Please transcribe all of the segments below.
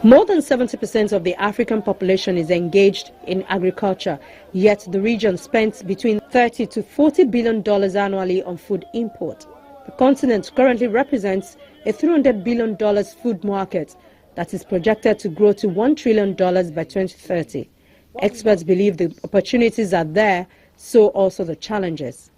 More than 70% of the African population is engaged in agriculture, yet the region spends between $30 to $40 billion annually on food import. The continent currently represents a $300 billion food market that is projected to grow to $1 trillion by 2030. Experts believe the opportunities are there, so also the challenges.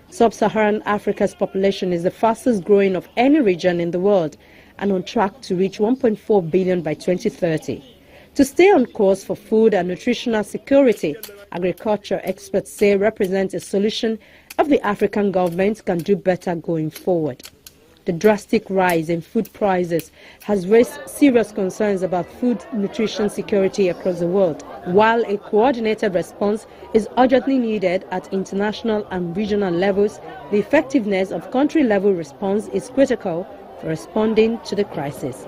Sub-Saharan Africa's population is the fastest growing of any region in the world and on track to reach 1.4 billion by 2030. To stay on course for food and nutritional security, agriculture experts say represents a solution if the African governments can do better going forward. The drastic rise in food prices has raised serious concerns about food nutrition security across the world. While a coordinated response is urgently needed at international and regional levels, the effectiveness of country-level response is critical for responding to the crisis.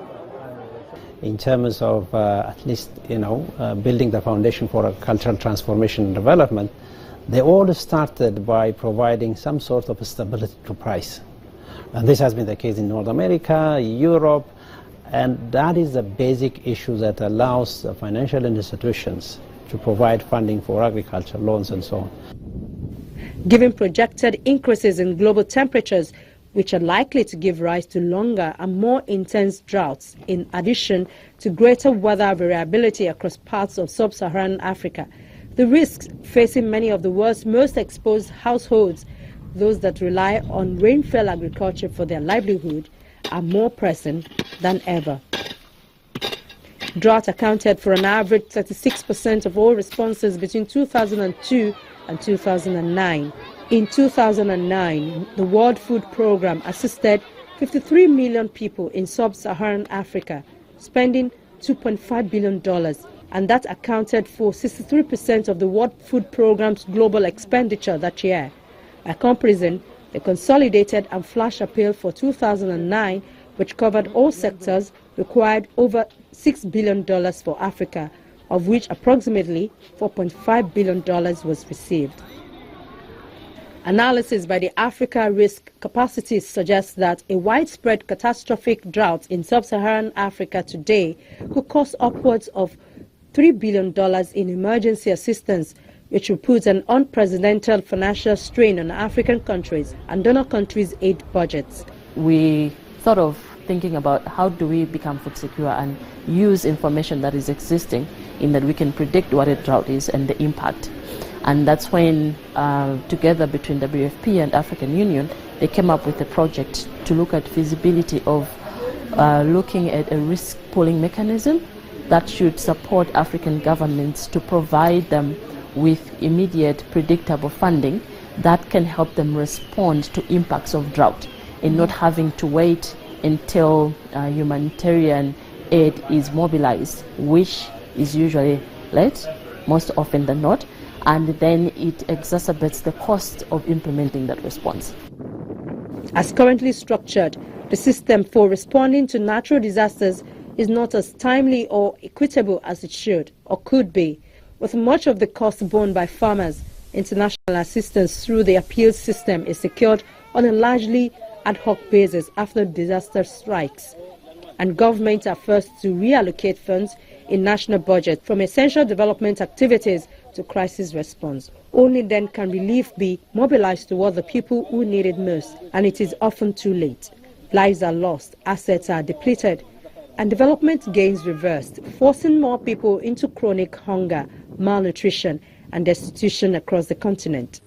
In terms of at least, building the foundation for cultural transformation and development, they all started by providing some sort of stability to price. And this has been the case in North America, Europe, and that is the basic issue that allows the financial institutions to provide funding for agriculture, loans and so on. Given projected increases in global temperatures, which are likely to give rise to longer and more intense droughts, in addition to greater weather variability across parts of sub-Saharan Africa, the risks facing many of the world's most exposed households, those that rely on rainfall agriculture for their livelihood, are more pressing than ever. Drought accounted for an average 36% of all responses between 2002 and 2009. In 2009, the World Food Programme assisted 53 million people in sub-Saharan Africa, spending $2.5 billion, and that accounted for 63% of the World Food Programme's global expenditure that year. By comparison, the consolidated and flash appeal for 2009, which covered all sectors, required over $6 billion for Africa, of which approximately $4.5 billion was received. Analysis by the Africa Risk Capacity suggests that a widespread catastrophic drought in sub-Saharan Africa today could cost upwards of $3 billion in emergency assistance, which will put an unprecedented financial strain on African countries and donor countries' aid budgets. We thought of thinking about how do we become food secure and use information that is existing in that we can predict what a drought is and the impact. And that's when, together between WFP and African Union, they came up with a project to look at feasibility of looking at a risk pooling mechanism that should support African governments to provide them with immediate predictable funding that can help them respond to impacts of drought and not having to wait until humanitarian aid is mobilized, which is usually late, most often than not, and then it exacerbates the cost of implementing that response. As currently structured, the system for responding to natural disasters is not as timely or equitable as it should or could be. With much of the cost borne by farmers, international assistance through the appeals system is secured on a largely ad hoc basis after disaster strikes, and governments are forced to reallocate funds in national budget from essential development activities to crisis response. Only then can relief be mobilized toward the people who need it most, and it is often too late. Lives are lost, assets are depleted, and development gains reversed, forcing more people into chronic hunger, malnutrition, and destitution across the continent.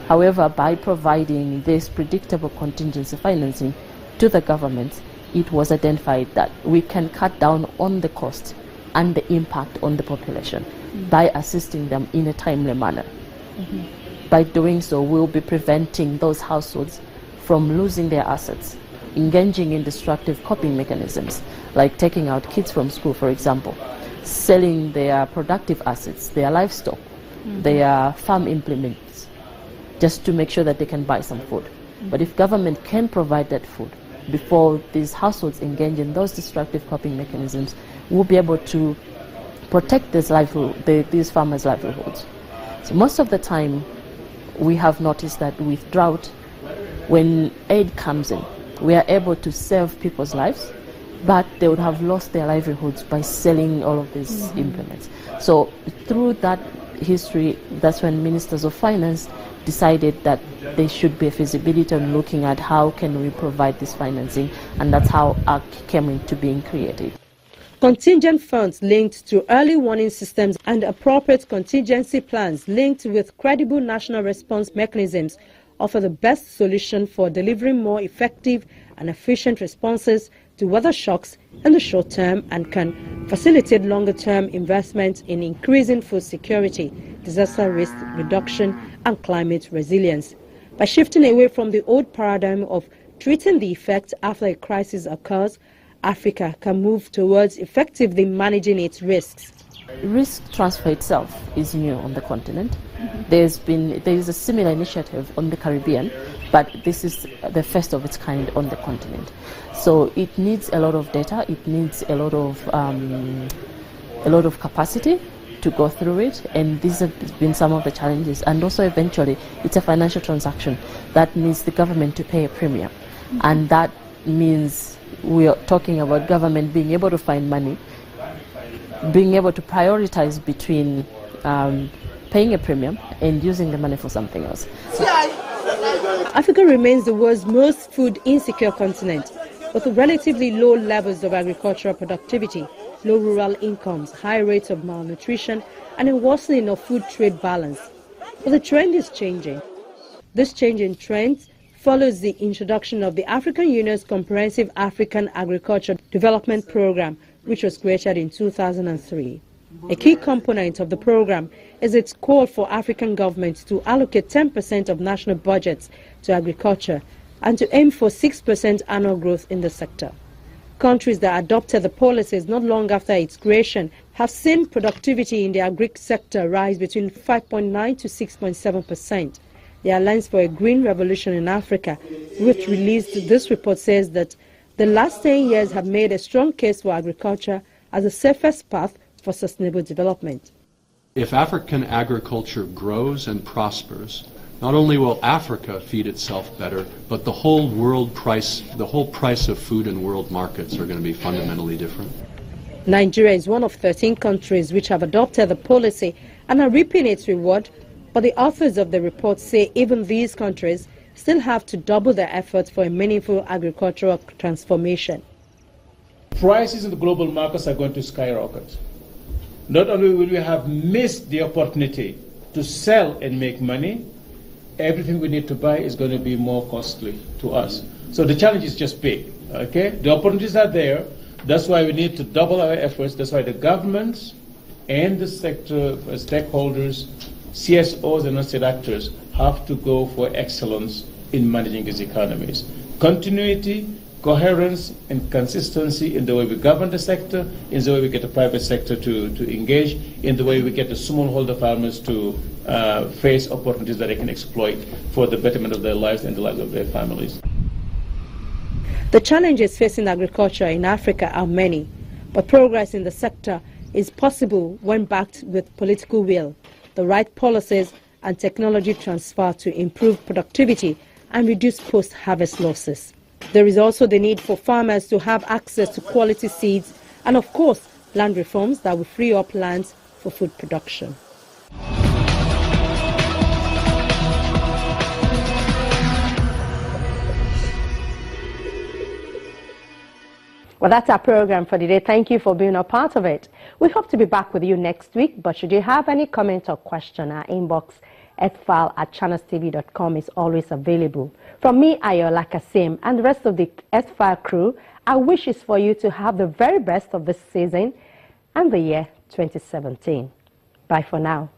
However, by providing this predictable contingency financing to the governments, it was identified that we can cut down on the cost and the impact on the population by assisting them in a timely manner. By doing so, we'll be preventing those households from losing their assets, engaging in destructive coping mechanisms, like taking out kids from school, for example, selling their productive assets, their livestock, their farm implements, just to make sure that they can buy some food. But if government can provide that food before these households engage in those destructive coping mechanisms, we'll be able to protect these farmers' livelihoods. So most of the time, we have noticed that with drought, when aid comes in, we are able to save people's lives but they would have lost their livelihoods by selling all of these implements. So through that history, that's when ministers of finance decided that there should be a feasibility on looking at how can we provide this financing, and that's how ACT came into being created. Contingent funds linked to early warning systems and appropriate contingency plans linked with credible national response mechanisms offer the best solution for delivering more effective and efficient responses to weather shocks in the short term and can facilitate longer-term investment in increasing food security, disaster risk reduction and climate resilience. By shifting away from the old paradigm of treating the effect after a crisis occurs, Africa can move towards effectively managing its risks. Risk transfer itself is new on the continent. There is a similar initiative on the Caribbean, but this is the first of its kind on the continent. So it needs a lot of data. It needs a lot of capacity to go through it, and these have been some of the challenges. And also, eventually, it's a financial transaction that needs the government to pay a premium, and that means we are talking about government being able to find money, being able to prioritize between paying a premium and using the money for something else. Africa remains the world's most food insecure continent, with relatively low levels of agricultural productivity, low rural incomes, high rates of malnutrition, and a worsening of food trade balance. But the trend is changing. This change in trends follows the introduction of the African Union's Comprehensive African Agriculture Development Program, which was created in 2003. A key component of the program is its call for African governments to allocate 10% of national budgets to agriculture and to aim for 6% annual growth in the sector. Countries that adopted the policies not long after its creation have seen productivity in the agri sector rise between 5.9 to 6.7%. The Alliance for a Green Revolution in Africa, which released this report, says that the last 10 years have made a strong case for agriculture as the safest path for sustainable development. If African agriculture grows and prospers, not only will Africa feed itself better, but the whole price of food in world markets are going to be fundamentally different. Nigeria is one of 13 countries which have adopted the policy and are reaping its reward, but the authors of the report say even these countries still have to double their efforts for a meaningful agricultural transformation. Prices in the global markets are going to skyrocket. Not only will we have missed the opportunity to sell and make money, everything we need to buy is going to be more costly to us. So the challenge is just big, okay? The opportunities are there. That's why we need to double our efforts. That's why the governments and the sector stakeholders, CSOs and non-state actors have to go for excellence in managing these economies. Continuity, coherence, and consistency in the way we govern the sector, in the way we get the private sector to engage, in the way we get the smallholder farmers to face opportunities that they can exploit for the betterment of their lives and the lives of their families. The challenges facing agriculture in Africa are many, but progress in the sector is possible when backed with political will, the right policies and technology transfer to improve productivity and reduce post-harvest losses. There is also the need for farmers to have access to quality seeds and, of course, land reforms that will free up lands for food production. Well, that's our program for today. Thank you for being a part of it. We hope to be back with you next week, but should you have any comment or question, our inbox sfile@channelstv.com is always available. From me, Ayola Kasim, and the rest of the S-File crew, our wish is for you to have the very best of this season and the year 2017. Bye for now.